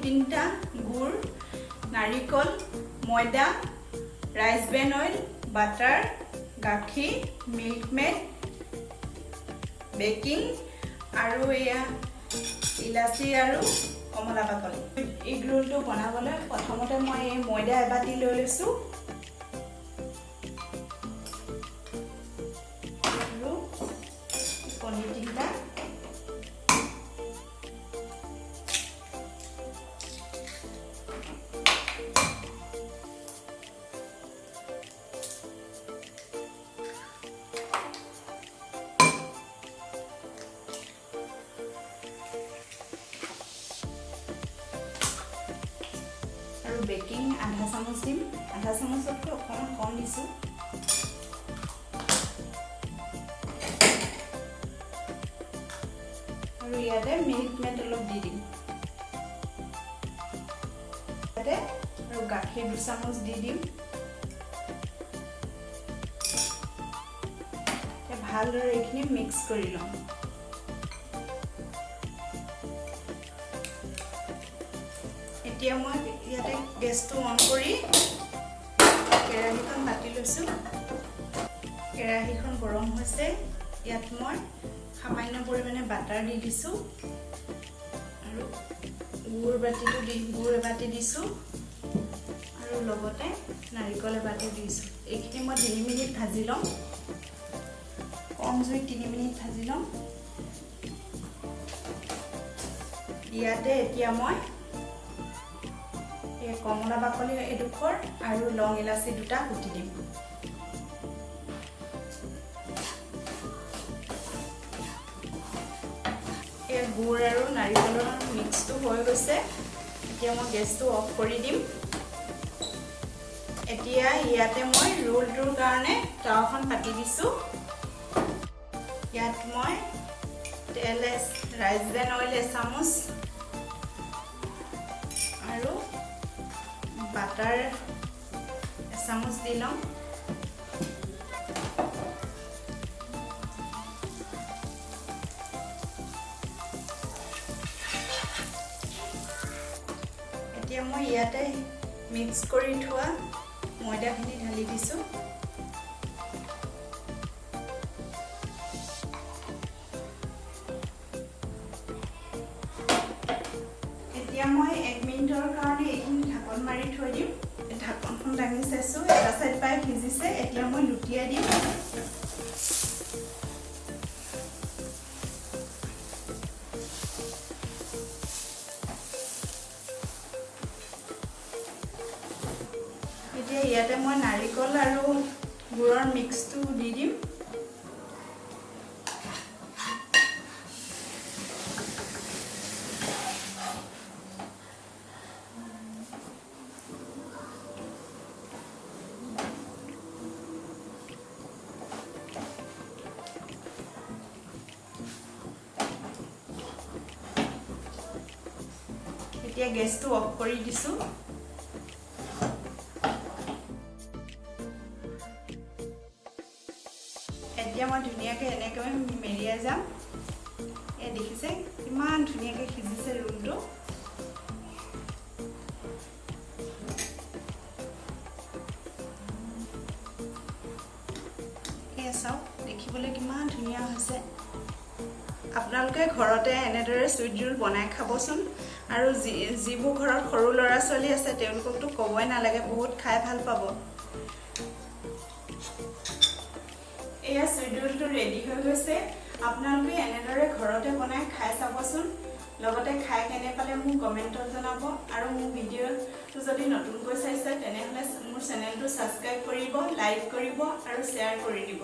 3টা গুড় নাৰিকল ময়দা ৰাইচ ব্ৰেন অইল বাটাৰ গাখীৰ মিল্ক মেড বেকিং আৰু এয়া ইলাচি আৰু কমলা বাকলি এগ ৰোলটো বনাবলৈ প্ৰথমতে মই এই ময়দা এবাটি লৈ লৈছো আৰু কণী 3টা আৰু বেকিং আধা চামুচ দিম আধা চামুচতকৈ অকণমান কম দিছো আৰু ইয়াতে মিল্ক মেড অলপ দি দিম ইয়াতে আৰু গাখীৰ 2 চামুচ দি দিম ভালদৰে এইখিনি মিক্স কৰি লম এতিয়া মই ইয়াতে গেছটো অন কৰি কেৰাহীখন পাতি লৈছো কেৰাহীখন গৰম হৈছে ইয়াত মই সামান্য পৰিমাণে বাটাৰ দি দিছো আৰু গুড় এবাটি দিছো আৰু লগতে নাৰিকল এবাটি দিছো এইখিনি মই 3 মিনিট ভাজি লম কম জুইত 3 মিনিট ভাজি লম ইয়াতে এতিয়া মই কমলা বাকলি এডোখৰ আৰু লং ইলাচি 2টা কুটি দিম এই গুড় আৰু নাৰিকলৰ মিক্সটো হৈ গৈছে এতিয়া মই গেছটো অফ কৰি দিম এতিয়া ইয়াতে মই ৰোলটোৰ কাৰণে তাৱাখন পাতি দিছো ইয়াত মই তেল ৰাইচ ব্ৰেন অইল 1 চামুচ আৰু বাটাৰ 1 চামুচ দি লম এতিয়া মই ইয়াতে মিক্স কৰি থোৱা ময়দাখিনি ঢালি দিছো এতিয়া মই 1 মিনিটৰ কাৰণে এইখিনি ঢাকন মাৰি থৈ দিম ঢাকনখন দাঙি চাইছো এটা সাইড পাই ভিজিছে এতিয়া মই লুটিয়াই দিম এতিয়া ইয়াতে মই নাৰিকল আৰু গুড়ৰ মিক্সটো দি দিম এতিয়া গেছটো অফ কৰি দিছো এতিয়া মই ধুনিয়াকৈ এনেকৈ মেৰিয়াই যাম এই দেখিছে কিমান ধুনিয়াকৈ সিজিছে ৰোলটো এই চাও দেখিবলৈ কিমান ধুনিয়া হৈছে আপোনালোকে ঘৰতে এনেদৰে সুইট ৰোল বনাই খাবচোন আৰু যিবোৰ ঘৰত সৰু ল'ৰা ছোৱালী আছে তেওঁলোককতো ক'বই নালাগে বহুত খাই ভাল পাব এয়া সুইট ৰোলটো ৰেডি হৈ গৈছে আপোনালোকে এনেদৰে ঘৰতে বনাই খাই চাবচোন লগতে খাই কেনে পালে মোক কমেন্টত জনাব আৰু মোৰ ভিডিঅ'টো যদি নতুনকৈ চাইছে তেনেহলে মোৰ চেনেলটো সাবস্ক্ৰাইব কৰিব লাইক কৰিব আৰু শ্বেয়াৰ কৰি দিব